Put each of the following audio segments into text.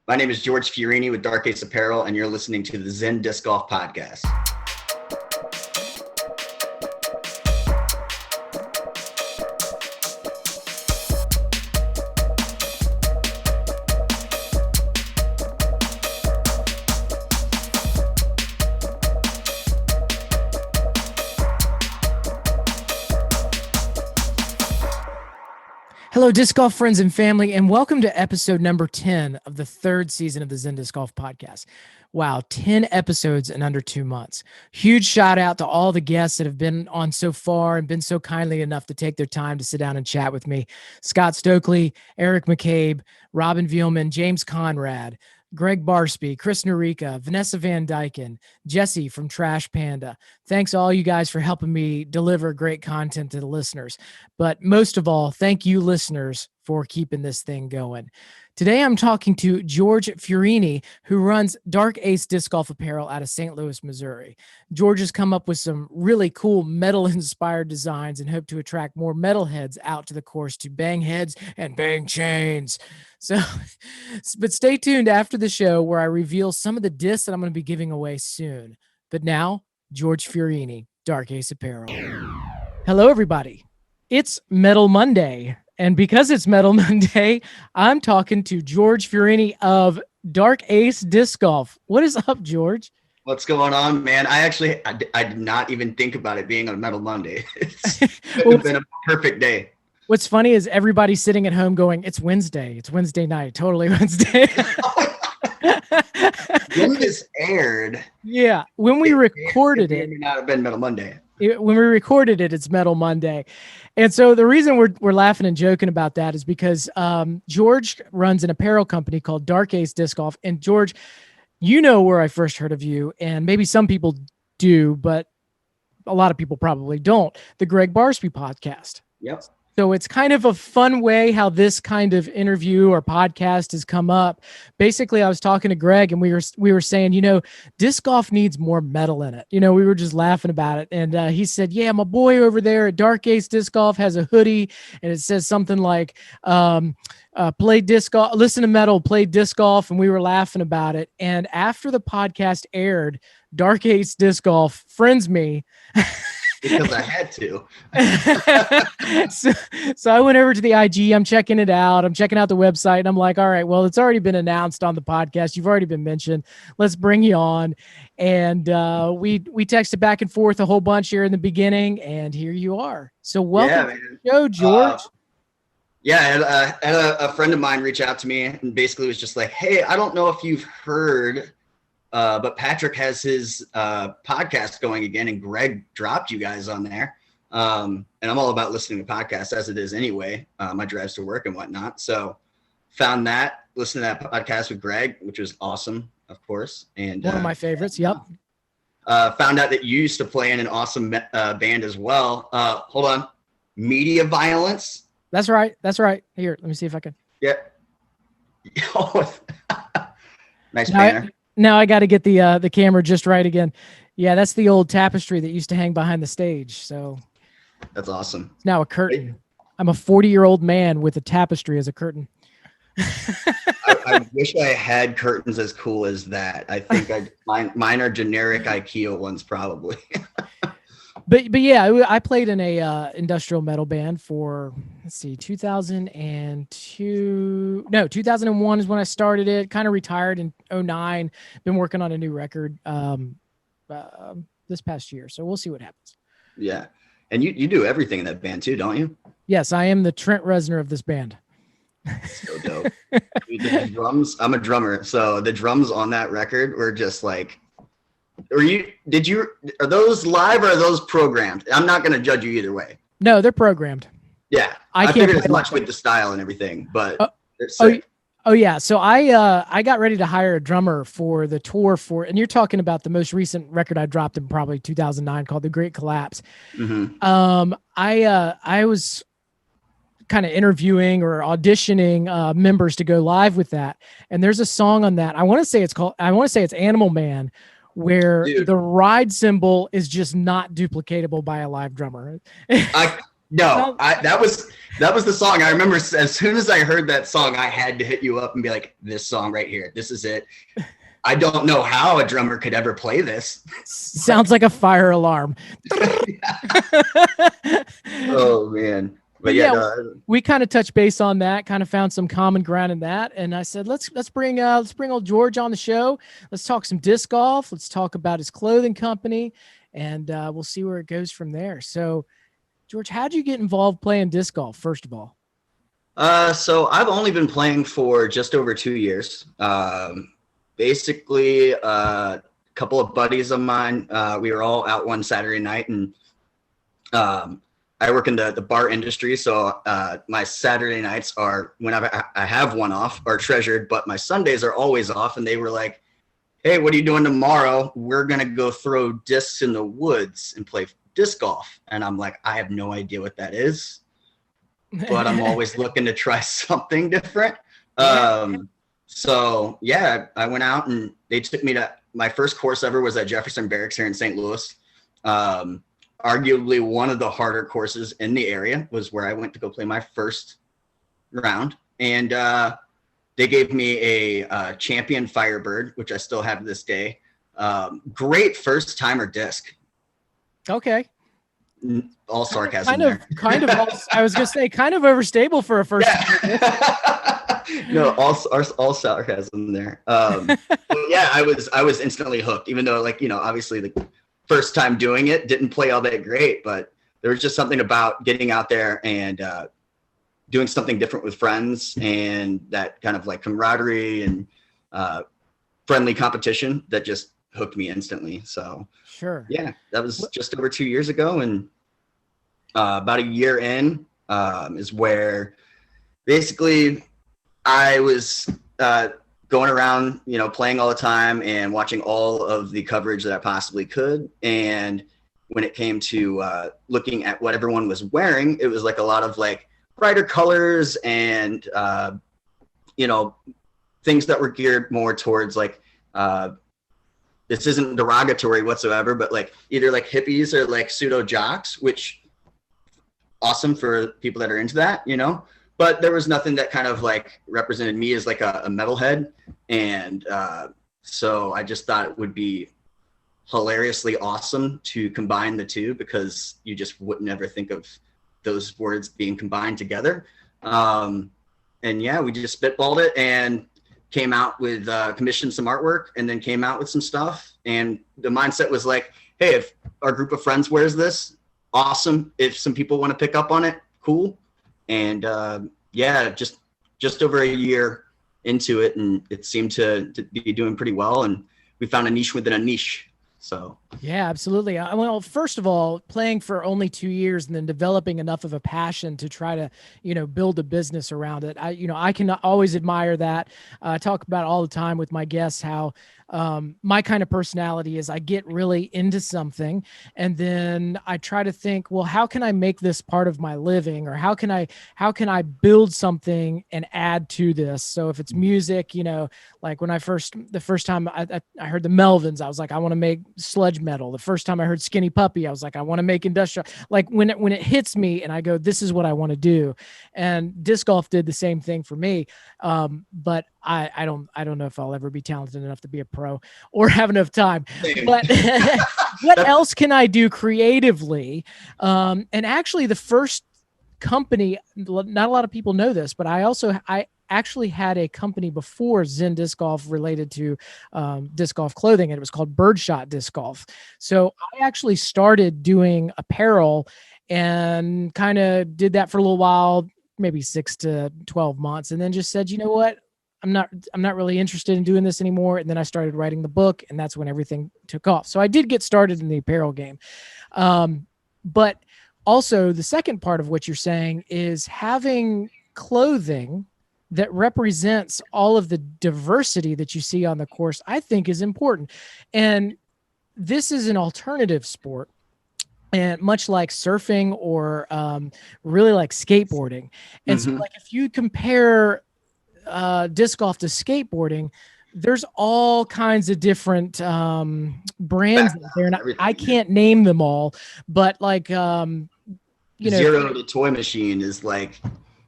My name is George Fiorini with Dark Ace Apparel, and you're listening to the Zen Disc Golf Podcast. Hello, disc golf friends and family, and welcome to episode number 10 of the third season of the Zen Disc Golf Podcast. Wow, 10 episodes in under 2 months. Huge shout out to all the guests that have been on so far and been so kindly enough to take their time to sit down and chat with me. Scott Stokely, Eric McCabe, Robin Vielman, James Conrad, Greg Barsby, Chris Norica, Vanessa Van Dyken, Jesse from Trash Panda. Thanks all you guys for helping me deliver great content to the listeners. But most of all, thank you listeners for keeping this thing going. Today I'm talking to George Fiorini, who runs Dark Ace Disc Golf Apparel out of St. Louis, Missouri. George has come up with some really cool metal-inspired designs and hope to attract more metalheads out to the course to bang heads and bang chains. So, but stay tuned after the show where I reveal some of the discs that I'm going to be giving away soon. But now, George Fiorini, Dark Ace Apparel. Hello, everybody. It's Metal Monday. And because it's Metal Monday, I'm talking to George Fiorini of Dark Ace Disc Golf. What is up, George? What's going on, man? I did not even think about it being on Metal Monday. It's been a perfect day. What's funny is everybody's sitting at home going, it's Wednesday. It's Wednesday night. Totally Wednesday. When this aired. Yeah. When we recorded it. It may not have been Metal Monday. When we recorded it, it's Metal Monday. And so the reason we're laughing and joking about that is because George runs an apparel company called Dark Ace Disc Golf. And George, you know where I first heard of you, and maybe some people do, but a lot of people probably don't. The Greg Barsby podcast. Yep. So it's kind of a fun way how this kind of interview or podcast has come up. Basically, I was talking to Greg and we were saying, you know, disc golf needs more metal in it. You know, we were just laughing about it. And he said, yeah, my boy over there at Dark Ace Disc Golf has a hoodie and it says something like, play disc golf, listen to metal, play disc golf. And we were laughing about it. And after the podcast aired, Dark Ace Disc Golf friends me. Because I had to. So I went over to the IG. I'm checking it out. I'm checking out the website. And I'm like, all right, well, it's already been announced on the podcast. You've already been mentioned. Let's bring you on. And we texted back and forth a whole bunch here in the beginning. And here you are. So welcome to the show, George. I had a friend of mine reach out to me and basically was just like, hey, I don't know if you've heard but Patrick has his podcast going again, and Greg dropped you guys on there. And I'm all about listening to podcasts as it is anyway, my drives to work and whatnot. So found that, listened to that podcast with Greg, which was awesome, of course. And one of my favorites. Yep. Found out that you used to play in an awesome band as well. Hold on. Media Violence. That's right. That's right. Here, let me see if I can. Yeah. Nice banner. Now I got to get the camera just right again. Yeah, that's the old tapestry that used to hang behind the stage. So that's awesome. It's now a curtain. I'm a 40-year-old man with a tapestry as a curtain. I wish I had curtains as cool as that. I think mine are generic IKEA ones probably. But yeah, I played in a industrial metal band for, 2001 is when I started it. Kind of retired in 2009. Been working on a new record this past year, so we'll see what happens. Yeah, and you do everything in that band too, don't you? Yes, I am the Trent Reznor of this band. So dope. Dude, the drums. I'm a drummer, so the drums on that record were just like. Are those live or are those programmed? I'm not going to judge you either way. No, they're programmed. Yeah. I figured as much with the style and everything, but they're sick. Oh yeah. So I got ready to hire a drummer for the tour and you're talking about the most recent record I dropped in probably 2009 called The Great Collapse. Mm-hmm. I was kind of interviewing or auditioning members to go live with that. And there's a song on that. I want to say it's Animal Man, where the ride cymbal is just not duplicatable by a live drummer. No, that was the song. I remember as soon as I heard that song, I had to hit you up and be like, this song right here, this is it. I don't know how a drummer could ever play this. Sounds like a fire alarm. Oh man. But we kind of touched base on that, kind of found some common ground in that. And I said, let's bring old George on the show. Let's talk some disc golf. Let's talk about his clothing company, and we'll see where it goes from there. So George, how'd you get involved playing disc golf, first of all? So I've only been playing for just over 2 years. Basically, a couple of buddies of mine, we were all out one Saturday night, and I work in the bar industry. So my Saturday nights are, when I have one off, are treasured, but my Sundays are always off. And they were like, hey, what are you doing tomorrow? We're going to go throw discs in the woods and play disc golf. And I'm like, I have no idea what that is, but I'm always looking to try something different. So yeah, I went out and they took me to, my first course ever was at Jefferson Barracks here in St. Louis. Arguably one of the harder courses in the area was where I went to go play my first round. And they gave me a Champion Firebird, which I still have to this day. Great first timer disc. Okay. All sarcasm. Kind of. I was gonna say, kind of overstable for a first. Yeah. No, all sarcasm there. Yeah, I was instantly hooked. Even though, like, obviously the first time doing it didn't play all that great, but there was just something about getting out there and doing something different with friends, and that kind of like camaraderie and friendly competition that just hooked me instantly. So sure. Yeah, that was just over 2 years ago. And about a year in is where basically I was going around, playing all the time and watching all of the coverage that I possibly could. And when it came to looking at what everyone was wearing, it was like a lot of like brighter colors and, things that were geared more towards like, this isn't derogatory whatsoever, but like either like hippies or like pseudo jocks, which awesome for people that are into that, but there was nothing that kind of like represented me as like a metalhead. And so I just thought it would be hilariously awesome to combine the two, because you just wouldn't ever think of those words being combined together. And yeah, we just spitballed it and came out with commissioned some artwork, and then came out with some stuff. And the mindset was like, hey, if our group of friends wears this, awesome. If some people want to pick up on it, cool. And yeah, just over a year into it, and it seemed to be doing pretty well. And we found a niche within a niche. So yeah, absolutely. Well, first of all, playing for only 2 years and then developing enough of a passion to try to, build a business around it. I can always admire that. I talk about it all the time with my guests, how my kind of personality is I get really into something, and then I try to think, well, how can I make this part of my living, or how can I build something and add to this? So if it's music, like when the first time I heard the Melvins, I was like, I want to make sludge metal. The first time I heard Skinny Puppy, I was like, I want to make industrial. Like when it hits me and I go, this is what I want to do. And disc golf did the same thing for me. But I don't know if I'll ever be talented enough to be a pro or have enough time. But what else can I do creatively? And actually the first company, not a lot of people know this, but I actually had a company before Zen Disc Golf related to disc golf clothing, and it was called Birdshot Disc Golf. So I actually started doing apparel and kind of did that for a little while, maybe 6 to 12 months, and then just said, you know what? I'm not really interested in doing this anymore. And then I started writing the book, and that's when everything took off. So I did get started in the apparel game. But also the second part of what you're saying is having clothing that represents all of the diversity that you see on the course, I think is important. And this is an alternative sport, and much like surfing or really like skateboarding. And so like if you compare disc golf to skateboarding, there's all kinds of different brands out there, and I can't name them all, but like Zero to Toy Machine is like,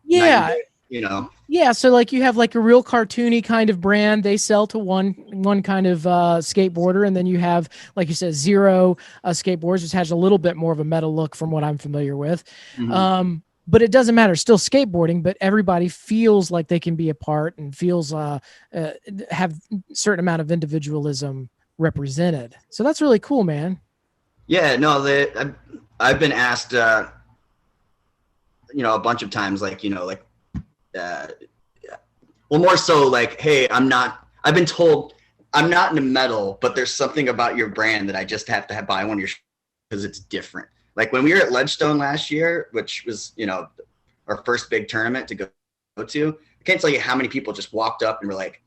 yeah, you know. yeah. So like you have like a real cartoony kind of brand. They sell to one kind of skateboarder, and then you have, like you said, Zero skateboards, which has a little bit more of a metal look from what I'm familiar with. But it doesn't matter. Still skateboarding, but everybody feels like they can be a part and feels have a certain amount of individualism represented. So that's really cool, man. Yeah, no, I've been asked, a bunch of times, like, well, more so like, hey, I've been told I'm not into metal, but there's something about your brand that I just have to buy one of your because it's different. Like when we were at Ledgestone last year, which was, our first big tournament to go to, I can't tell you how many people just walked up and were like,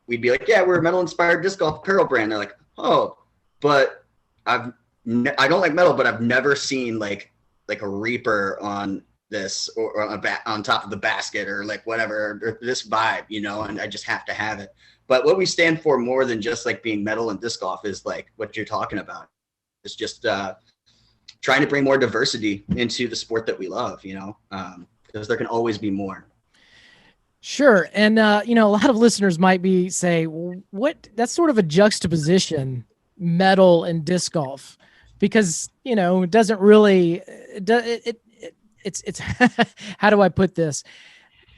we'd be like, yeah, we're a metal inspired disc golf apparel brand. They're like, oh, but I don't like metal, but I've never seen like a Reaper on this or on top of the basket or like whatever, or this vibe, and I just have to have it. But what we stand for more than just like being metal and disc golf is like what you're talking about. It's just trying to bring more diversity into the sport that we love, because there can always be more. Sure. And, a lot of listeners might be say, well, that's sort of a juxtaposition, metal and disc golf, because, it doesn't really, it's how do I put this?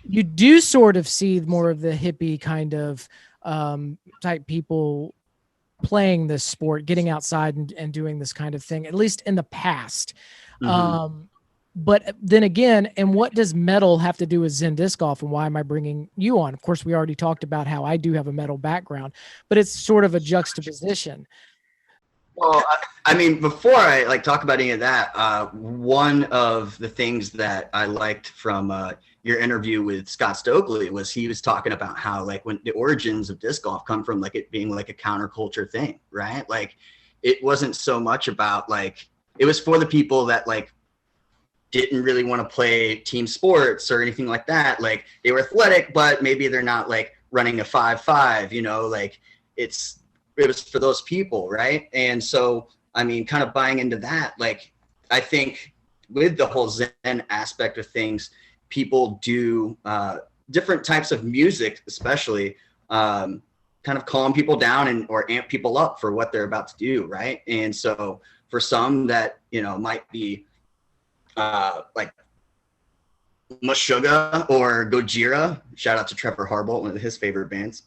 You do sort of see more of the hippie kind of type people playing this sport, getting outside and doing this kind of thing, at least in the past. But then again, and what does metal have to do with Zen disc golf, and why am I bringing you on? Of course, we already talked about how I do have a metal background, but it's sort of a juxtaposition. Well, I mean, before I like talk about any of that, one of the things that I liked from your interview with Scott Stokely was he was talking about how like when the origins of disc golf come from like it being like a counterculture thing, right? Like it wasn't so much about like, it was for the people that like didn't really want to play team sports or anything like that. Like they were athletic, but maybe they're not like running a 5.5, like it was for those people. Right. And so, I mean, kind of buying into that, like, I think with the whole Zen aspect of things, people do different types of music, especially kind of calm people down or amp people up for what they're about to do. Right. And so for some that, might be like Meshuggah or Gojira, shout out to Trevor Harbolt, one of his favorite bands.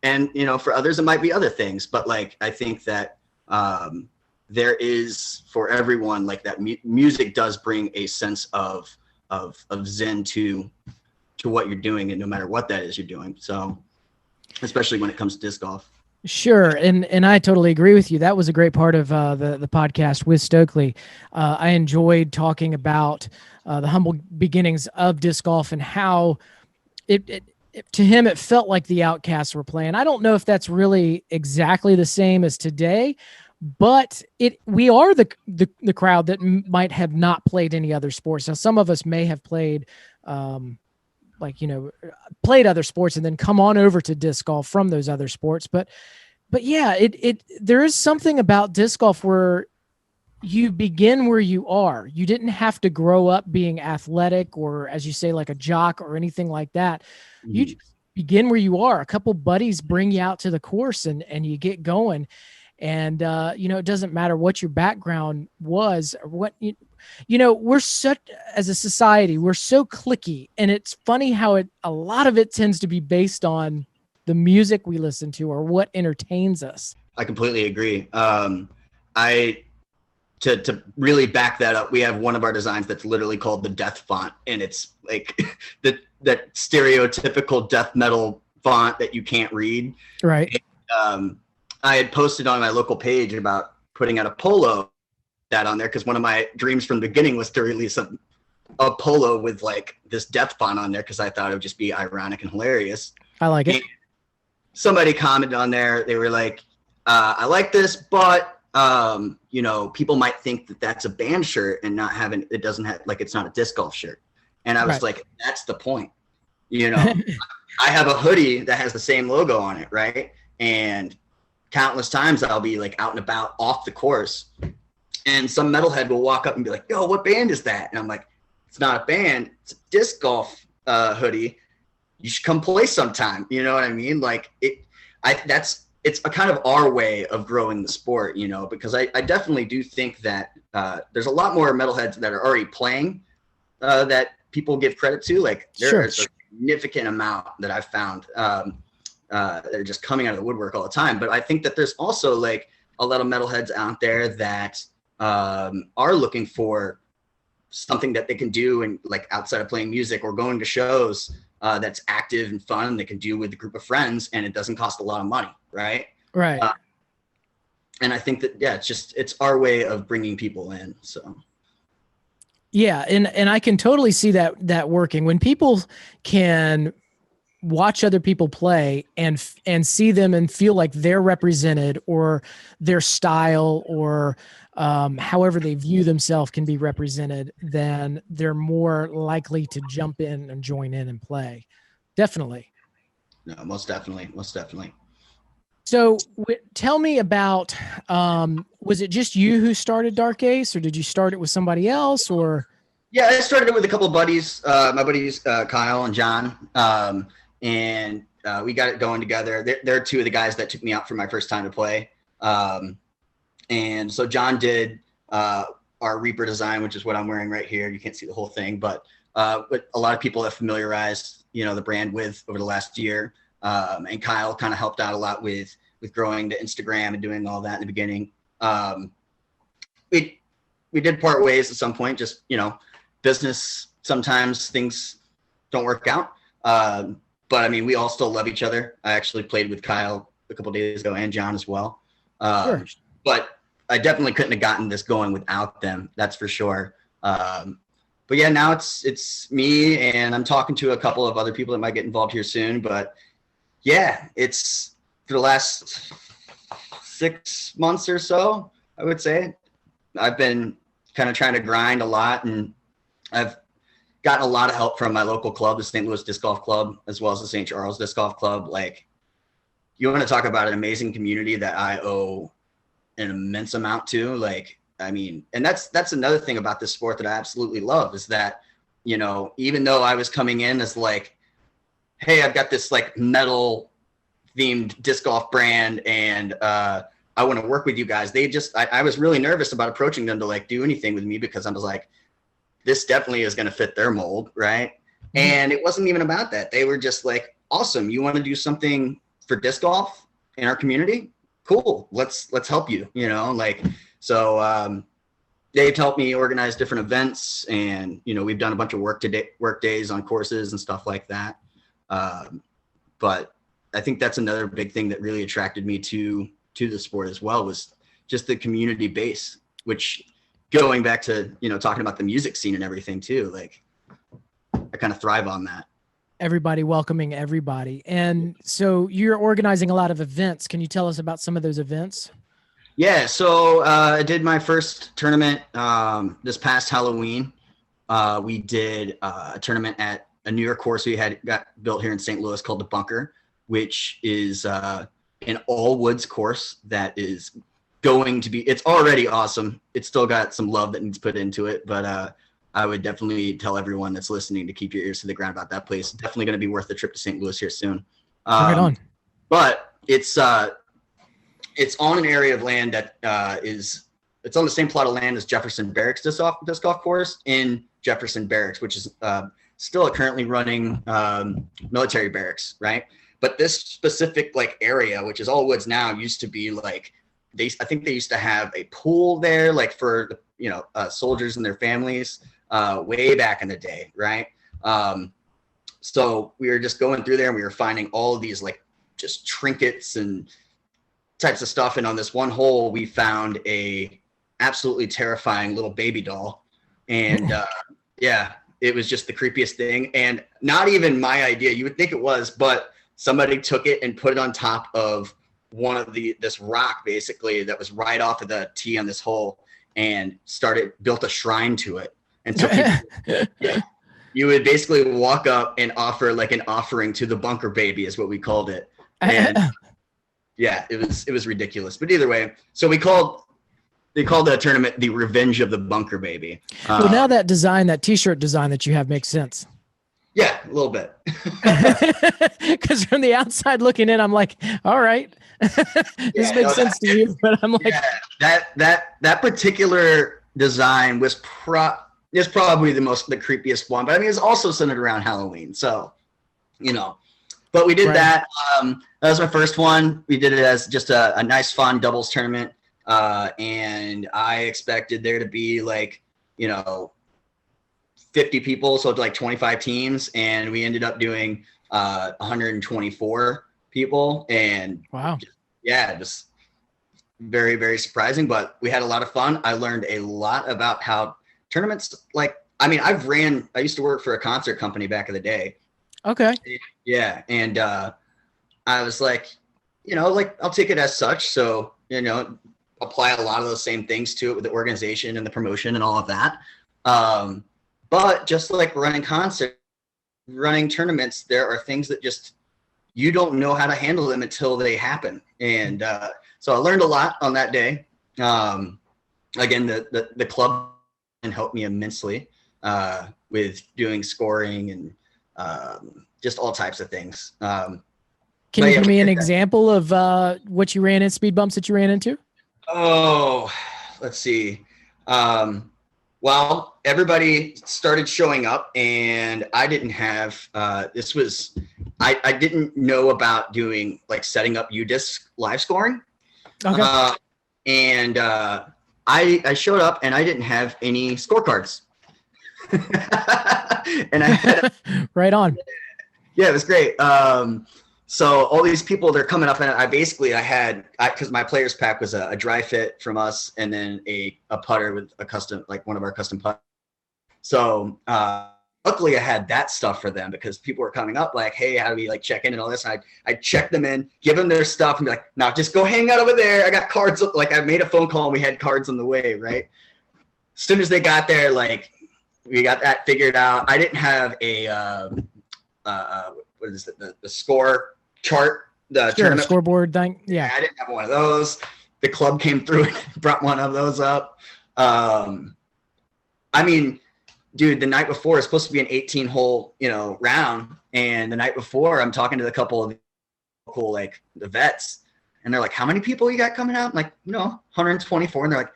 And, for others, it might be other things, but like, I think that there is for everyone, like that music does bring a sense of Zen to what you're doing, and no matter what that is you're doing. So, especially when it comes to disc golf. Sure. And I totally agree with you. That was a great part of the podcast with Stokely. I enjoyed talking about the humble beginnings of disc golf and how it to him, it felt like the Outcasts were playing. I don't know if that's really exactly the same as today, but we are the crowd that might have not played any other sports. Now, some of us may have played, played other sports and then come on over to disc golf from those other sports. But yeah, there is something about disc golf where you begin where you are. You didn't have to grow up being athletic or, as you say, like a jock or anything like that. Mm-hmm. You just begin where you are. A couple buddies bring you out to the course and you get going. And, it doesn't matter what your background was or what, we're such, as a society, we're so cliquey. And it's funny how a lot of it tends to be based on the music we listen to or what entertains us. I completely agree. To really back that up, we have one of our designs that's literally called the Death Font, and it's like that stereotypical death metal font that you can't read. Right. And, I had posted on my local page about putting out a polo that on there because one of my dreams from the beginning was to release a polo with like this death font on there because I thought it would just be ironic and hilarious. I like it. And somebody commented on there. They were like, I like this, but people might think that that's a band shirt and it doesn't have, like, it's not a disc golf shirt. And I was like, that's the point. I have a hoodie that has the same logo on it. Right. And countless times I'll be like out and about off the course And some metalhead will walk up and be like, yo, what band is that? And I'm like, it's not a band, it's a disc golf hoodie. You should come play sometime. You know what I mean? Like it's a kind of our way of growing the sport, you know, because I definitely do think that there's a lot more metalheads that are already playing that people give credit to. Like there's a significant amount that I've found that are just coming out of the woodwork all the time. But I think that there's also like a lot of metalheads out there that are looking for something that they can do and like outside of playing music or going to shows that's active and fun they can do with a group of friends, and it doesn't cost a lot of money, right? And I think that it's our way of bringing people in. So yeah, and I can totally see that working when people can watch other people play and see them and feel like they're represented, or their style or however they view themselves can be represented, then they're more likely to jump in and join in and play. Definitely. No, most definitely. So tell me about, was it just you who started Dark Ace, or did you start it with somebody else? Or yeah, I started it with a couple of buddies, my buddies Kyle and John, and we got it going together. They're two of the guys that took me out for my first time to play. And so John did our Reaper design, which is what I'm wearing right here. You can't see the whole thing, but what a lot of people have familiarized, you know, the brand with over the last year. And Kyle kind of helped out a lot with growing the Instagram and doing all that in the beginning. We did part ways at some point, just, you know, business, sometimes things don't work out. But I mean, we all still love each other. I actually played with Kyle a couple of days ago and John as well. Sure. But I definitely couldn't have gotten this going without them. That's for sure. But yeah, now it's me, and I'm talking to a couple of other people that might get involved here soon. But yeah, it's for the last 6 months or so, I would say. I've been kind of trying to grind a lot, and I've gotten a lot of help from my local club, the St. Louis Disc Golf Club, as well as the St. Charles Disc Golf Club. Like, you want to talk about an amazing community that I owe an immense amount to. Like, I mean, and that's another thing about this sport that I absolutely love, is that, you know, even though I was coming in as like, hey, I've got this like metal themed disc golf brand, and I want to work with you guys. I was really nervous about approaching them to like do anything with me, because I was like, this definitely is going to fit their mold. Right. Mm-hmm. And it wasn't even about that. They were just like, awesome. You want to do something for disc golf in our community? Cool. Let's help you, you know, like, so they've helped me organize different events, and, you know, we've done a bunch of work days on courses and stuff like that. But I think that's another big thing that really attracted me to the sport as well, was just the community base, which, going back to, you know, talking about the music scene and everything too, like, I kind of thrive on that. Everybody welcoming everybody. And so you're organizing a lot of events. Can you tell us about some of those events? Yeah. So I did my first tournament this past Halloween. We did a tournament at a New York course we got built here in St. Louis called the Bunker, which is an all woods course that is going to be, it's already awesome. It's still got some love that needs put into it, but I would definitely tell everyone that's listening to keep your ears to the ground about that place. Definitely going to be worth the trip to St. Louis here soon. Right on. But it's on an area of land that it's on the same plot of land as Jefferson Barracks disc golf course in Jefferson Barracks, which is still a currently running military barracks, right? But this specific like area, which is all woods now, used to be like, I think they used to have a pool there, like for, you know, soldiers and their families way back in the day, right? So we were just going through there, and we were finding all of these like just trinkets and types of stuff. And on this one hole, we found a absolutely terrifying little baby doll. And yeah, it was just the creepiest thing. And not even my idea. You would think it was, but somebody took it and put it on top of one of this rock, basically, that was right off of the tee on this hole, and built a shrine to it. And so people, you would basically walk up and offer like an offering to the bunker baby, is what we called it. And yeah, it was ridiculous. But either way, so we called they call the tournament the Revenge of the Bunker Baby. Well, now that T-shirt design that you have makes sense. Yeah, a little bit. Because from the outside looking in, I'm like, all right, this makes sense to you. But I'm like, that particular design was probably the creepiest one. But I mean, it's also centered around Halloween. So, but we did that. That was my first one. We did it as just a nice, fun doubles tournament. And I expected there to be 50 people, so it's like 25 teams, and we ended up doing 124 people, and wow, just very, very surprising, but we had a lot of fun. I learned a lot about how tournaments, I used to work for a concert company back in the day. Okay. Yeah, and I was like, I'll take it as such, so apply a lot of those same things to it with the organization and the promotion and all of that. But just like running tournaments, there are things that just, you don't know how to handle them until they happen. And so I learned a lot on that day. Again, the club helped me immensely with doing scoring and just all types of things. Can you give me an example of what you ran in, speed bumps that you ran into? Oh, let's see. Well, everybody started showing up, and I didn't have, I didn't know about doing setting up UDisc live scoring. Okay. And I showed up and I didn't have any scorecards. And I had right on. Yeah, it was great. So all these people, they're coming up, and because my players pack was a dry fit from us, and then a putter with a custom, one of our custom putters. So luckily I had that stuff for them, because people were coming up like, hey, how do we check in and all this? And I'd check them in, give them their stuff, and be like, no, just go hang out over there. I got cards. I made a phone call and we had cards on the way, right? As soon as they got there, we got that figured out. I didn't have a what is it, the score chart, the tournament scoreboard thing. Yeah, I didn't have one of those. The club came through and brought one of those up. Dude, the night before it's supposed to be an 18-hole, round, and the night before I'm talking to a couple of cool the vets, and they're like, how many people you got coming out? I'm like, 124, and they're like,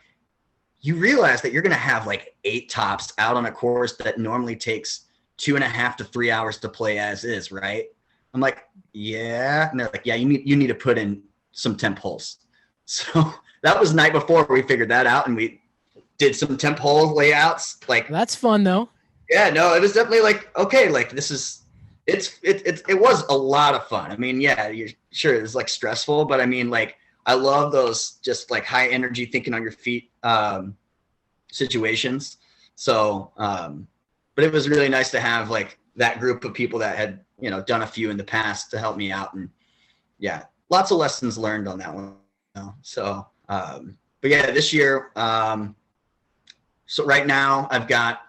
you realize that you're gonna have 8 tops out on a course that normally takes 2.5 to 3 hours to play as is, right? I'm like, yeah. And they're like, yeah, you need to put in some temp holes. So that was the night before we figured that out, and we did some temp hole layouts. That's fun though. Yeah, no, it was definitely okay, this is, it was a lot of fun. I mean, yeah, you're sure it was stressful, but I mean, I love those just high energy, thinking on your feet situations. So, but it was really nice to have that group of people that had, done a few in the past to help me out. And yeah, lots of lessons learned on that one. So, but yeah, this year, so right now I've got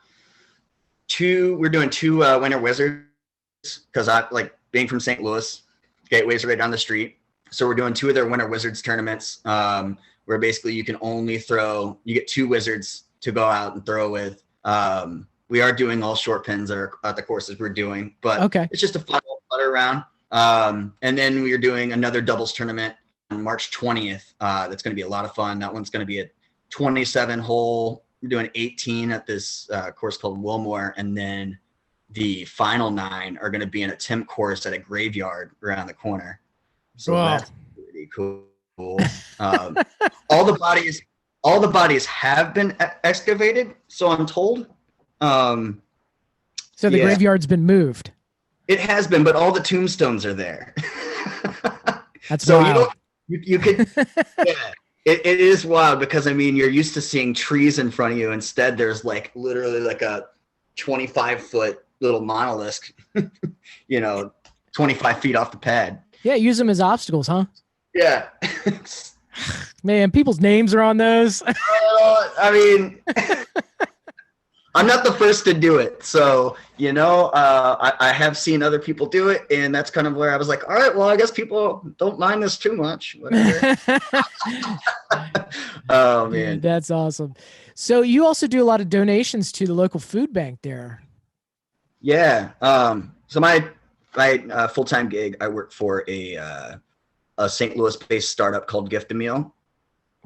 we're doing 2 Winter Wizards, because I being from St. Louis, Gateway's right down the street. So we're doing 2 of their Winter Wizards tournaments, where basically you get 2 wizards to go out and throw with. We are doing all short pins at the courses we're doing, but okay, it's just a fun little putter round. And then we are doing another doubles tournament on March 20th. That's going to be a lot of fun. That one's going to be a 27-hole. We're doing 18 at this course called Wilmore, and then the final 9 are going to be in a temp course at a graveyard around the corner. So that's pretty cool. All the bodies have been excavated, so I'm told. So the graveyard's been moved. It has been, but all the tombstones are there. That's so wild. You could yeah. It is wild, because I mean, you're used to seeing trees in front of you. Instead, there's literally a 25-foot little monolith, 25 feet off the pad. Yeah, use them as obstacles, huh? Yeah. Man, people's names are on those. I mean, I'm not the first to do it. So, I have seen other people do it, and that's kind of where I was like, all right, well, I guess people don't mind this too much. Whatever. Oh, man. Dude, that's awesome. So you also do a lot of donations to the local food bank there. Yeah. So my full-time gig, I work for a St. Louis-based startup called Gift a Meal.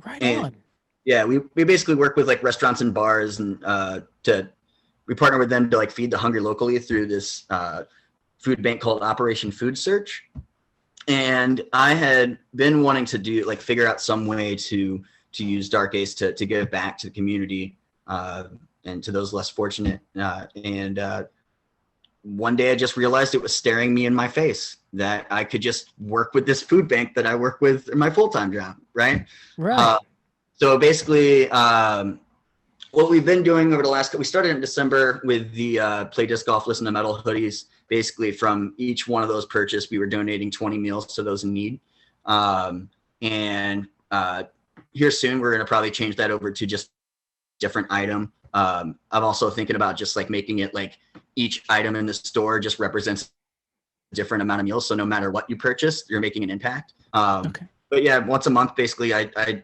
Right on. Yeah, we basically work with like restaurants and bars, and we partner with them to like feed the hungry locally through this food bank called Operation Food Search. And I had been wanting to figure out some way to use Dark Ace to give back to the community and to those less fortunate. And one day I just realized it was staring me in my face that I could just work with this food bank that I work with in my full-time job, right? Right. So basically, what we've been doing over the we started in December with the Play Disc Golf, Listen to Metal hoodies. Basically, from each one of those purchased, we were donating 20 meals to those in need. And here soon, we're going to probably change that over to just different item. I'm also thinking about just like making it like each item in the store just represents a different amount of meals. So no matter what you purchase, you're making an impact. Okay. But yeah, once a month, basically, I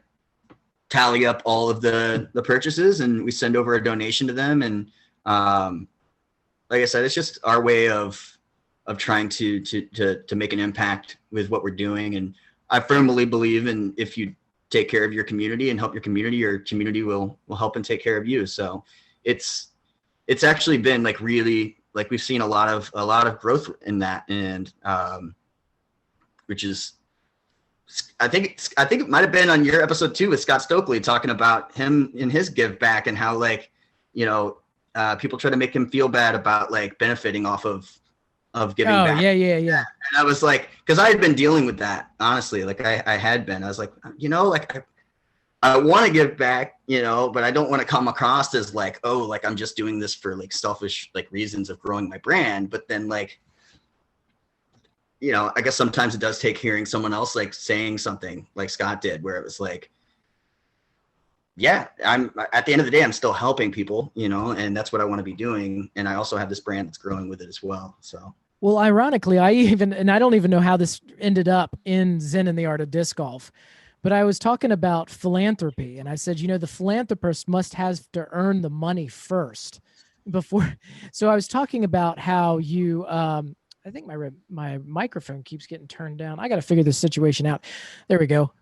tally up all of the purchases and we send over a donation to them. And like I said, it's just our way of trying to make an impact with what we're doing. And I firmly believe in if you take care of your community and help your community will help and take care of you. So it's actually been like really, like we've seen a lot of growth in that. And which is, I think it might've been on your episode 2 with Scott Stokely talking about him in his give back and how like, people try to make him feel bad about like benefiting off of giving back. Yeah. And I was like, cause I had been dealing with that, honestly. Like I had been, I was like, I want to give back, but I don't want to come across as like, oh, like I'm just doing this for like selfish, like reasons of growing my brand. But then like, I guess sometimes it does take hearing someone else like saying something like Scott did, where it was like, yeah, I'm at the end of the day, I'm still helping people, and that's what I want to be doing. And I also have this brand that's growing with it as well. So, well, ironically, I don't even know how this ended up in Zen and the Art of Disc Golf, but I was talking about philanthropy, and I said, the philanthropist must have to earn the money first before. So I was talking about how you, I think my microphone keeps getting turned down. I got to figure this situation out. There we go.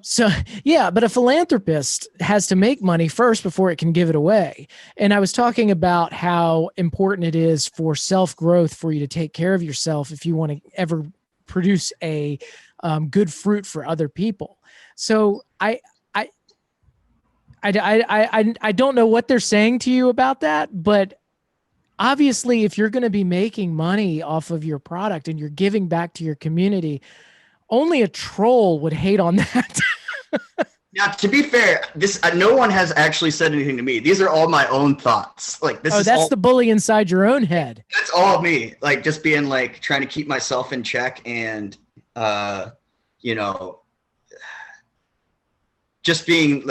So yeah, but a philanthropist has to make money first before it can give it away. And I was talking about how important it is for self-growth for you to take care of yourself if you want to ever produce a good fruit for other people. So I don't know what they're saying to you about that, but obviously if you're going to be making money off of your product and you're giving back to your community, only a troll would hate on that. Now, to be fair, no one has actually said anything to me. These are all my own thoughts. Like this. That's the bully inside your own head. That's all me. Like just being like trying to keep myself in check and, just being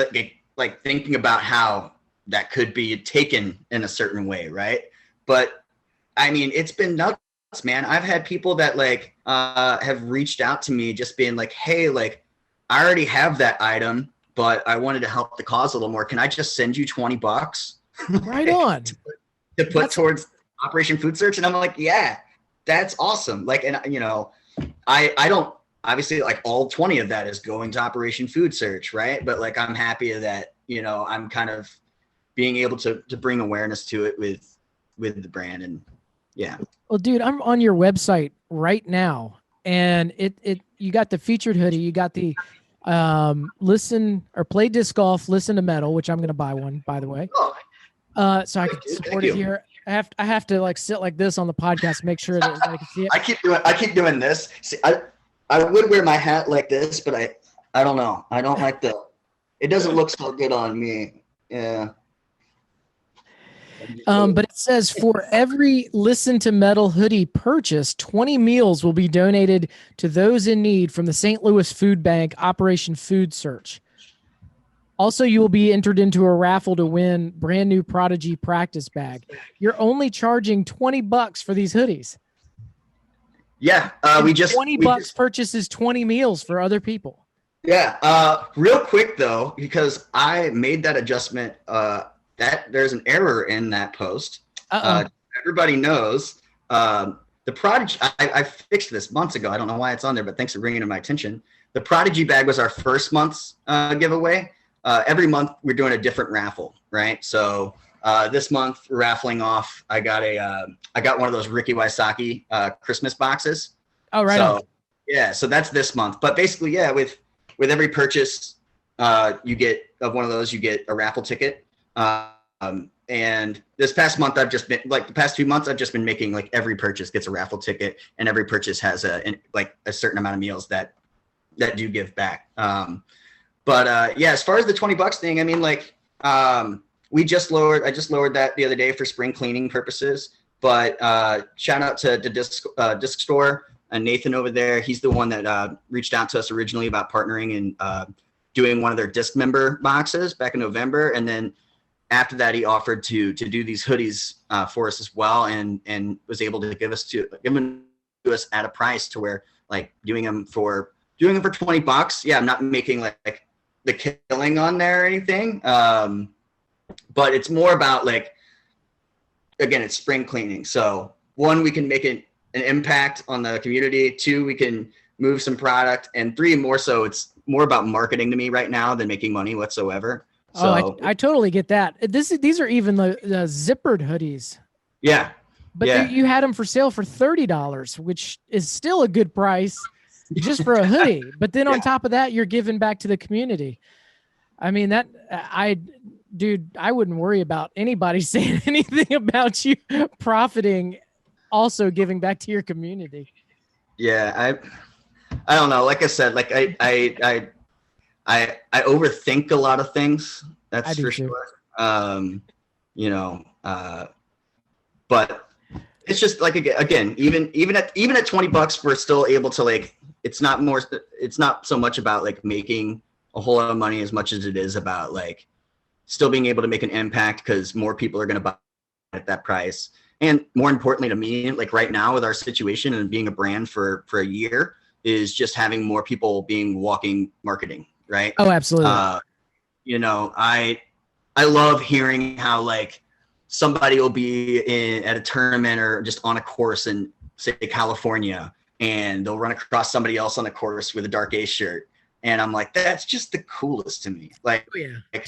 like thinking about how that could be taken in a certain way, right? But I mean, it's been nuts, man. I've had people that like have reached out to me just being like, hey, like I already have that item, but I wanted to help the cause a little more. Can I just send you $20? Right on. to put towards Operation Food Search? And I'm like, yeah, that's awesome. Like, and I don't, obviously like all 20 of that is going to Operation Food Search, right? But like, I'm happy that, I'm kind of being able to bring awareness to it with the brand. And yeah. Well, dude, I'm on your website right now, and you got the featured hoodie, you got the listen or play disc golf, listen to metal, which I'm going to buy one, by the way. So I can support it here. I have to like sit like this on the podcast, make sure that I can see it. I keep doing this. See, I would wear my hat like this, but I don't know. I don't like it doesn't look so good on me. Yeah. But it says for every Listen to Metal hoodie purchase, 20 meals will be donated to those in need from the St. Louis Food Bank, Operation Food Search. Also, you will be entered into a raffle to win brand new Prodigy practice bag. You're only charging $20 for these hoodies. Yeah, we just $20 purchases 20 meals for other people. Yeah, real quick though, because I made that adjustment. That there's an error in that post. Everybody knows the Prodigy. I fixed this months ago. I don't know why it's on there, but thanks for bringing it to my attention. The Prodigy bag was our first month's giveaway. Every month we're doing a different raffle, right? So this month we're raffling off. I got one of those Ricky Wysocki Christmas boxes. Oh, right. So yeah, so that's this month. But basically, yeah, with every purchase you get of one of those, you get a raffle ticket. And this past month, I've just been like the past 2 months, I've just been making like every purchase gets a raffle ticket, and every purchase has a certain amount of meals that do give back. But yeah, as far as the $20 thing, I mean, like I just lowered that the other day for spring cleaning purposes. But shout out to Disc Store and Nathan over there. He's the one that reached out to us originally about partnering and doing one of their disc member boxes back in November, and then after that, he offered to do these hoodies for us as well, and was able to give them to us at a price to where like doing them for $20. Yeah, I'm not making like the killing on there or anything, but it's more about like, again, it's spring cleaning. So one, we can make an impact on the community. Two, we can move some product, and three, more so, it's more about marketing to me right now than making money whatsoever. So, I totally get that. These are even the zippered hoodies. Yeah. But you had them for sale for $30, which is still a good price just for a hoodie. But then on top of that, you're giving back to the community. I mean, I wouldn't worry about anybody saying anything about you profiting, also giving back to your community. Yeah. I don't know. Like I said, like I overthink a lot of things. That's for sure. But it's just like, again, even at $20, we're still able to like, it's not so much about like making a whole lot of money as much as it is about like still being able to make an impact, because more people are going to buy at that price. And more importantly to me, like right now with our situation and being a brand for a year, is just having more people being walking marketing. Right. Oh, absolutely. I love hearing how like somebody will be at a tournament or just on a course in say California, and they'll run across somebody else on the course with a Dark Ace shirt. And I'm like, that's just the coolest to me. Like,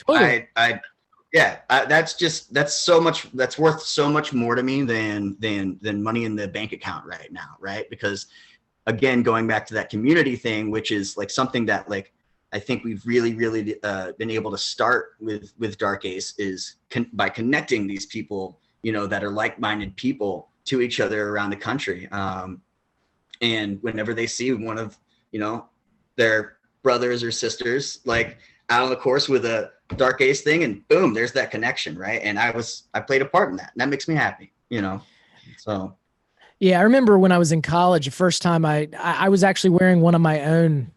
totally. That's worth so much more to me than money in the bank account right now. Right. Because again, going back to that community thing, which is like something that like, I think we've really been able to start with Dark Ace is by connecting these people, that are like-minded people to each other around the country. And whenever they see one of, their brothers or sisters, like out on the course with a Dark Ace thing, and boom, there's that connection. Right. And I played a part in that, and that makes me happy, so. Yeah. I remember when I was in college, the first time I was actually wearing one of my own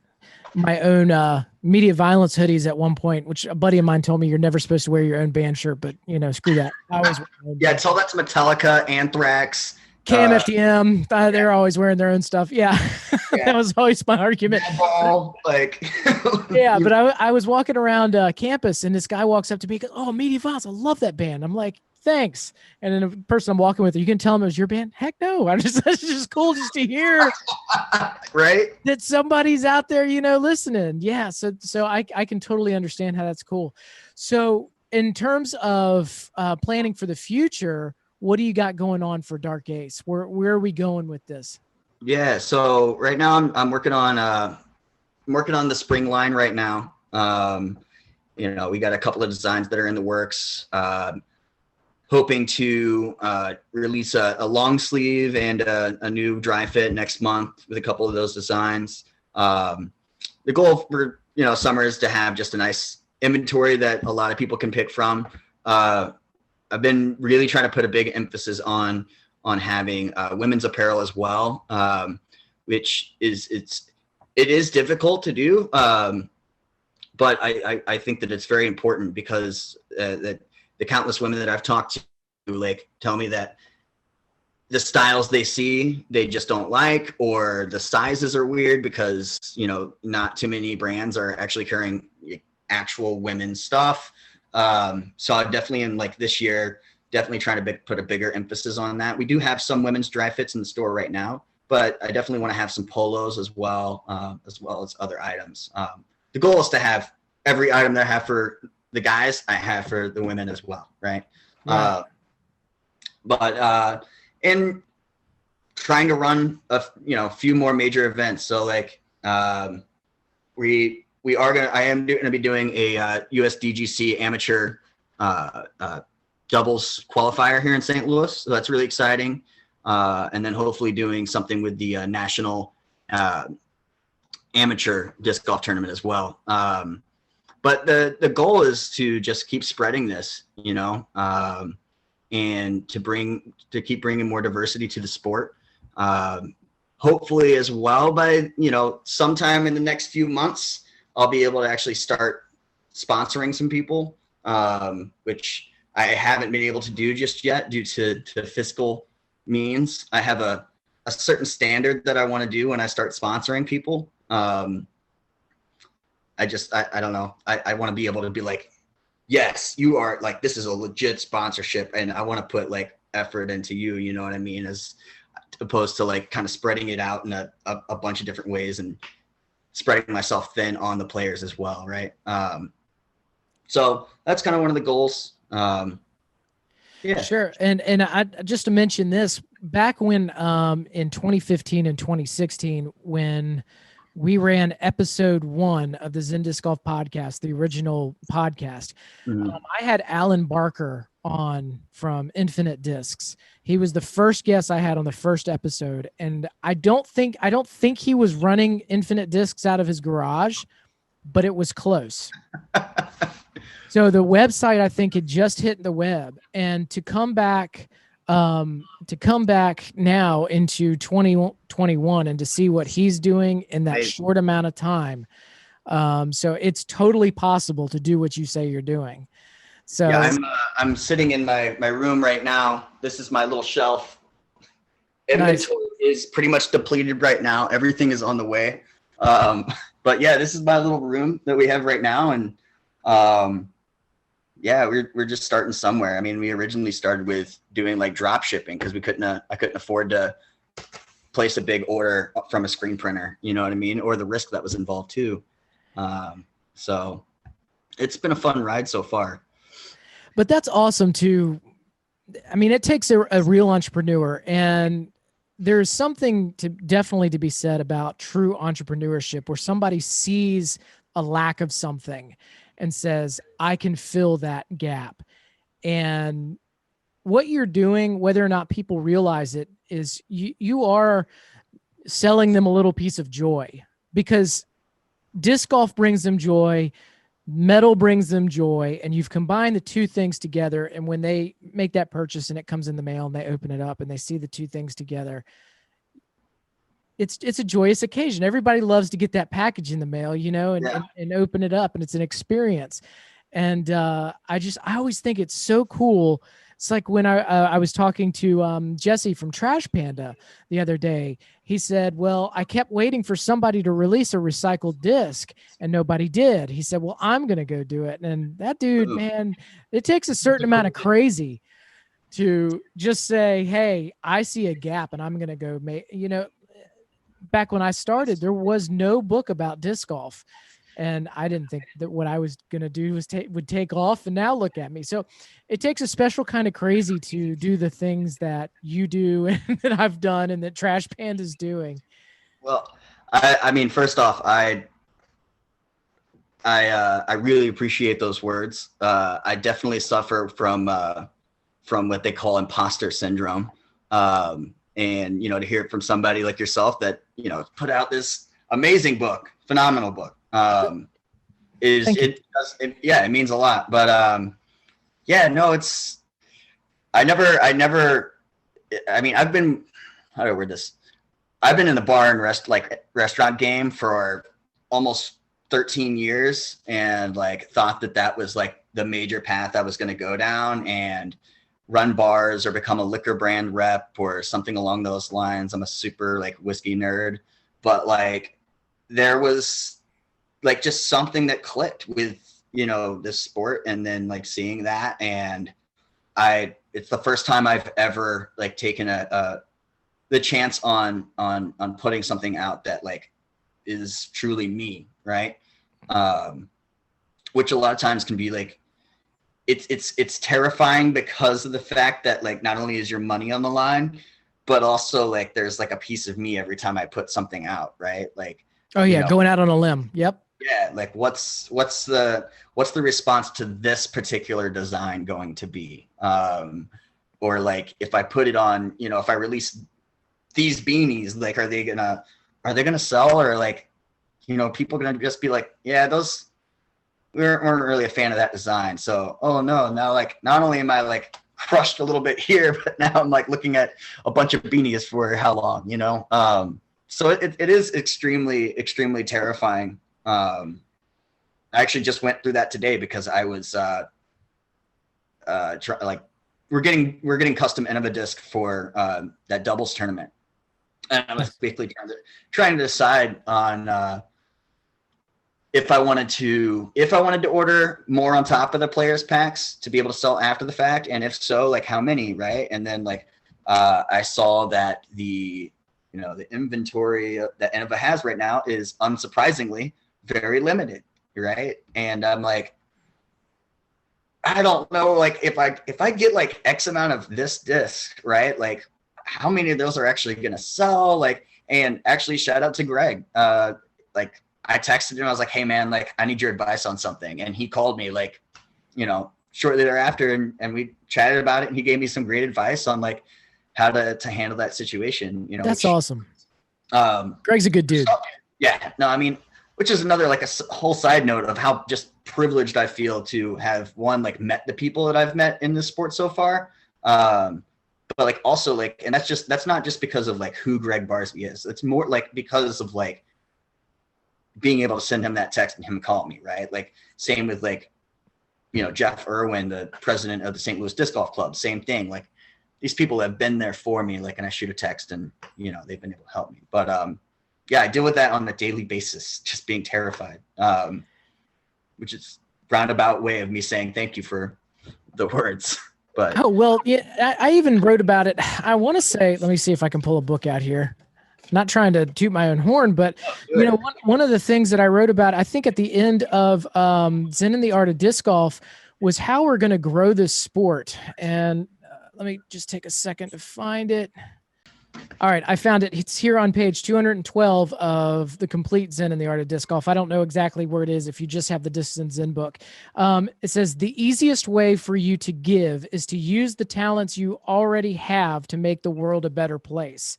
media violence hoodies at one point, which a buddy of mine told me you're never supposed to wear your own band shirt, but screw that. I always tell that to Metallica, Anthrax, KMFDM. They're always wearing their own stuff. Yeah. That was always my argument. Yeah, but I was walking around campus, and this guy walks up to me and goes, "Oh, Media Violence, I love that band." I'm like, "Thanks." And then the person I'm walking with, you can tell him it was your band? Heck no. It's just cool just to hear right, that somebody's out there, listening. Yeah. So I can totally understand how that's cool. So in terms of planning for the future, what do you got going on for Dark Ace? Where are we going with this? Yeah. So right now I'm working on the spring line right now. We got a couple of designs that are in the works. Hoping to release a long sleeve and a new dry fit next month with a couple of those designs. The goal for summer is to have just a nice inventory that a lot of people can pick from. I've been really trying to put a big emphasis on having women's apparel as well, which it is difficult to do. but I think that it's very important because that the countless women that I've talked to like tell me that the styles they see they just don't like, or the sizes are weird because not too many brands are actually carrying actual women's stuff. So I definitely in like this year definitely trying to put a bigger emphasis on that. We do have some women's dry fits in the store right now, but I definitely want to have some polos as well as other items. The goal is to have every item that I have for the guys, I have for the women as well, right? And trying to run a few more major events. So like I am going to be doing a USDGC amateur doubles qualifier here in St. Louis. So that's really exciting. And then hopefully doing something with the national amateur disc golf tournament as well. But the goal is to just keep spreading this, and to keep bringing more diversity to the sport. Hopefully as well by, sometime in the next few months, I'll be able to actually start sponsoring some people, which I haven't been able to do just yet due to fiscal means. I have a certain standard that I want to do when I start sponsoring people. I don't know. I want to be able to be like, yes, you are like, this is a legit sponsorship, and I want to put like effort into you, you know what I mean? As opposed to like kind of spreading it out in a bunch of different ways and spreading myself thin on the players as well. Right. So that's kind of one of the goals. Yeah, sure. And I just to mention this, back when in 2015 and 2016, when we ran episode 1 of the Zen Disc Golf podcast, the original podcast, I had Alan Barker on from Infinite Discs. He was the first guest I had on the first episode, and I don't think he was running Infinite Discs out of his garage, but it was close. So the website, I think, had just hit the web, and to come back now into 2021 and to see what he's doing in that short amount of time. So it's totally possible to do what you say you're doing. So yeah, I'm sitting in my room right now. This is my little shelf. Inventory is pretty much depleted right now. Everything is on the way. But yeah, this is my little room that we have right now. And yeah, we're just starting somewhere. I mean, we originally started with doing like drop shipping because I couldn't afford to place a big order from a screen printer, you know what I mean? Or the risk that was involved too. So it's been a fun ride so far. But that's awesome too. I mean, it takes a real entrepreneur, and there's something definitely to be said about true entrepreneurship where somebody sees a lack of something and says, I can fill that gap. And what you're doing, whether or not people realize it, is you are selling them a little piece of joy, because disc golf brings them joy, metal brings them joy, and you've combined the two things together. And when they make that purchase and it comes in the mail and they open it up and they see the two things together, it's a joyous occasion. Everybody loves to get that package in the mail, and open it up, and it's an experience. And I always think it's so cool. It's like when I was talking to Jesse from Trash Panda the other day. He said, well, I kept waiting for somebody to release a recycled disc and nobody did. He said, well, I'm going to go do it. And that dude, man, it takes a certain amount of crazy to just say, hey, I see a gap and I'm going to go make, back when I started, there was no book about disc golf. And I didn't think that what I was going to do would take off. And now look at me. So it takes a special kind of crazy to do the things that you do and that I've done and that Trash Panda's doing. Well, I mean, first off, I really appreciate those words. I definitely suffer from what they call imposter syndrome. And, to hear it from somebody like yourself that, put out this amazing book, phenomenal book. It means a lot, but I mean, I've been in the bar and restaurant game for almost 13 years and like thought that was like the major path I was going to go down and run bars or become a liquor brand rep or something along those lines. I'm a super like whiskey nerd, but like there was like just something that clicked with, you know, this sport, and then like seeing that, and it's the first time I've ever like taken the chance on putting something out that like is truly me, right? Which a lot of times can be like, it's terrifying because of the fact that like not only is your money on the line, but also like there's like a piece of me every time I put something out, right? Like, oh yeah, going out on a limb. Yep. Yeah, like what's the response to this particular design going to be? Or like if I put it on, you know, if I release these beanies, like are they gonna sell, or like, you know, people gonna just be like, yeah, those we weren't really a fan of that design. So, oh no, now like not only am I like crushed a little bit here, but now I'm like looking at a bunch of beanies for how long, you know? So it is extremely, extremely terrifying. I actually just went through that today because I was we're getting custom Innova disc for that doubles tournament, and I was basically trying to decide on if I wanted to order more on top of the players packs to be able to sell after the fact, and if so, like how many, right? And then like I saw that the inventory that Innova has right now is unsurprisingly very limited, right? And I'm like, I don't know, like if I get like X amount of this disc, right? Like how many of those are actually gonna sell? Like, and actually shout out to Greg. Like I texted him, I was like, hey man, like I need your advice on something. And he called me like, you know, shortly thereafter, and we chatted about it, and he gave me some great advice on like how to handle that situation. You know, that's awesome. Greg's a good dude. So, yeah, no, I mean, which is another like a whole side note of how just privileged I feel to have like met the people that I've met in this sport so far. But like also like, and that's not just because of like who Greg Barsby is. It's more like because of like being able to send him that text and him call me, right? Like same with like, you know, Jeff Irwin, the president of the St. Louis Disc Golf Club, same thing. Like these people have been there for me, like, and I shoot a text and, you know, they've been able to help me. But yeah, I deal with that on a daily basis, just being terrified, which is roundabout way of me saying thank you for the words. But oh, well, yeah, I even wrote about it. I want to say, let me see if I can pull a book out here. Not trying to toot my own horn, but you know, one of the things that I wrote about, I think at the end of Zen and the Art of Disc Golf, was how we're going to grow this sport. And let me just take a second to find it. All right, I found it. It's here on page 212 of the complete Zen and the Art of Disc Golf. I don't know exactly where it is if you just have the Disc and Zen book. It says, the easiest way for you to give is to use the talents you already have to make the world a better place.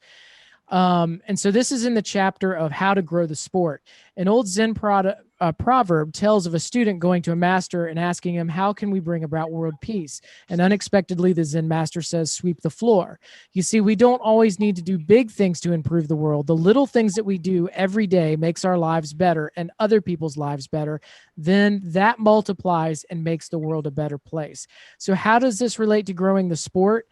And so this is in the chapter of how to grow the sport. An old Zen proverb tells of a student going to a master and asking him, how can we bring about world peace? And unexpectedly, the Zen master says, sweep the floor. You see, we don't always need to do big things to improve the world. The little things that we do every day makes our lives better and other people's lives better. Then that multiplies and makes the world a better place. So how does this relate to growing the sport?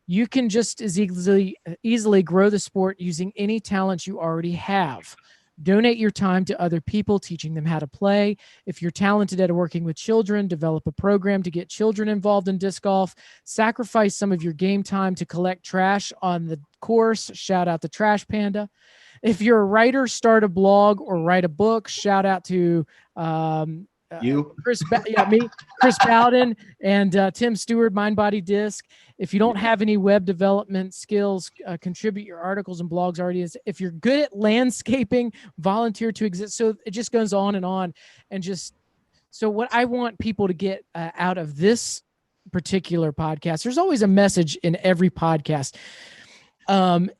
You can just as easily grow the sport using any talents you already have. Donate your time to other people, teaching them how to play. If you're talented at working with children, develop a program to get children involved in disc golf. Sacrifice some of your game time to collect trash on the course. Shout out to Trash Panda. If you're a writer, start a blog or write a book. Shout out to you, Chris Bowden and Tim Stewart, Mind Body Disc. If you don't have any web development skills, contribute your articles and blogs already. If you're good at landscaping, volunteer to exist. So it just goes on and on. And just, so what I want people to get out of this particular podcast, there's always a message in every podcast. And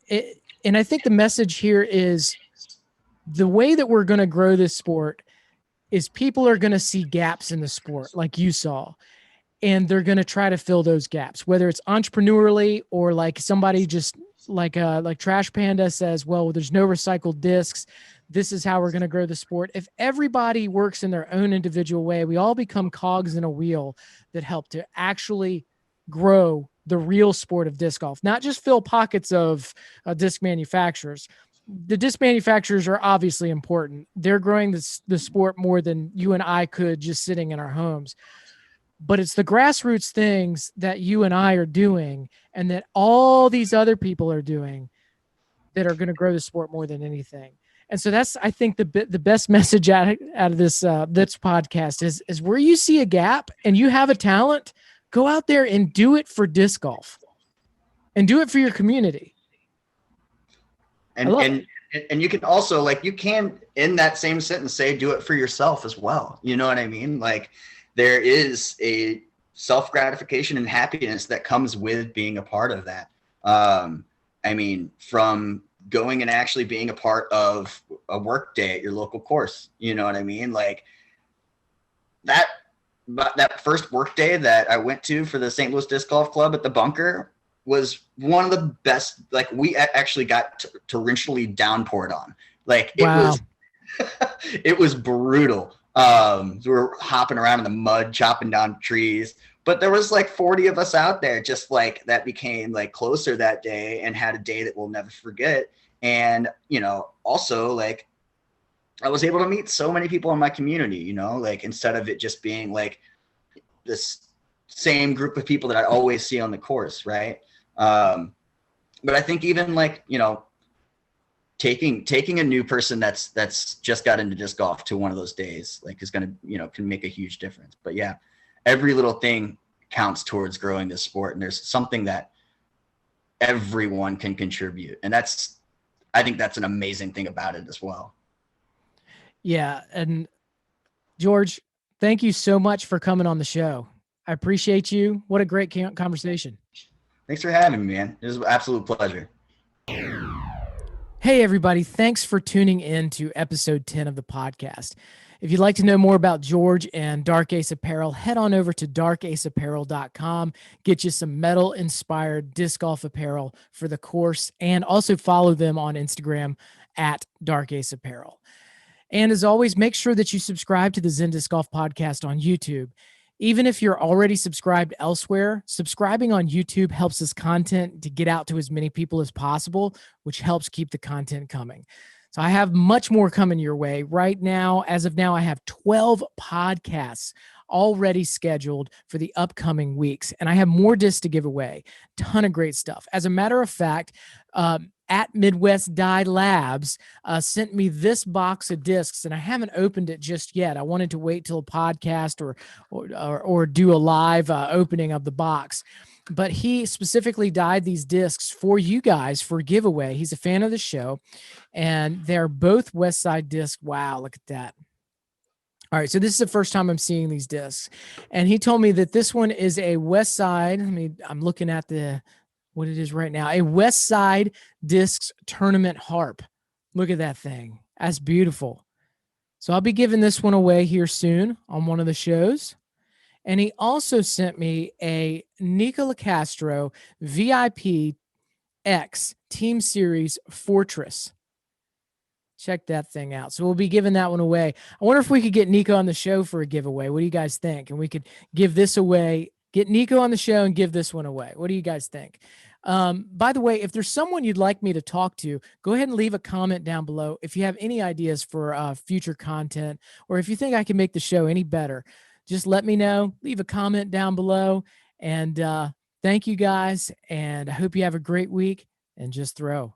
I think the message here is the way that we're going to grow this sport is people are going to see gaps in the sport like you saw, and they're going to try to fill those gaps, whether it's entrepreneurially or like somebody just like Trash Panda says, well, there's no recycled discs. this is how we're going to grow the sport. If everybody works in their own individual way, we all become cogs in a wheel that help to actually grow the real sport of disc golf, not just fill pockets of disc manufacturers. The disc manufacturers are obviously important. They're growing the sport more than you and I could just sitting in our homes. But it's the grassroots things that you and I are doing and that all these other people are doing that are going to grow the sport more than anything. And so that's, I think, the best message out of this this podcast is where you see a gap and you have a talent, go out there and do it for disc golf and do it for your community. And you can also, like, you can in that same sentence say do it for yourself as well. You know what I mean? Like, there is a self-gratification and happiness that comes with being a part of that. I mean, from going and actually being a part of a work day at your local course, you know what I mean? Like that first work day that I went to for the St. Louis Disc Golf Club at the Bunker was one of the best. Like, we actually got torrentially downpoured on. Like, it was brutal. We were hopping around in the mud, chopping down trees, but there was like 40 of us out there, just like that became like closer that day and had a day that we'll never forget. And, you know, also, like, I was able to meet so many people in my community, you know, like, instead of it just being like this same group of people that I always see on the course. Right. But I think even, like, you know, taking a new person that's just got into disc golf to one of those days, like, is going to, you know, can make a huge difference. But yeah, every little thing counts towards growing this sport. And there's something that everyone can contribute. And I think that's an amazing thing about it as well. Yeah. And George, thank you so much for coming on the show. I appreciate you. What a great conversation. Thanks for having me, man. It was an absolute pleasure. Hey, everybody. Thanks for tuning in to episode 10 of the podcast. If you'd like to know more about George and Dark Ace Apparel, head on over to darkaceapparel.com. Get you some metal-inspired disc golf apparel for the course, and also follow them on Instagram at Dark Ace Apparel. And as always, make sure that you subscribe to the Zen Disc Golf Podcast on YouTube. Even if you're already subscribed elsewhere, subscribing on YouTube helps this content to get out to as many people as possible, which helps keep the content coming. So I have much more coming your way. Right now, as of now, I have 12 podcasts already scheduled for the upcoming weeks, and I have more discs to give away. Ton of great stuff. As a matter of fact, at Midwest Dye Labs sent me this box of discs, and I haven't opened it just yet. I wanted to wait till a podcast or do a live opening of the box. But he specifically dyed these discs for you guys for giveaway. He's a fan of the show, and they're both West Side discs. Wow, look at that. All right, so this is the first time I'm seeing these discs. And he told me that this one is a West Side. I'm looking at what it is right now. A West Side Discs Tournament Harp. Look at that thing. That's beautiful. So I'll be giving this one away here soon on one of the shows. And he also sent me a Nicola Castro VIP X Team Series Fortress. Check that thing out. So we'll be giving that one away. I wonder if we could get Nico on the show for a giveaway. What do you guys think? And we could give this away, get Nico on the show and give this one away. What do you guys think? By the way, if there's someone you'd like me to talk to, go ahead and leave a comment down below. If you have any ideas for future content, or if you think I can make the show any better, just let me know. Leave a comment down below. And thank you guys. And I hope you have a great week, and just throw.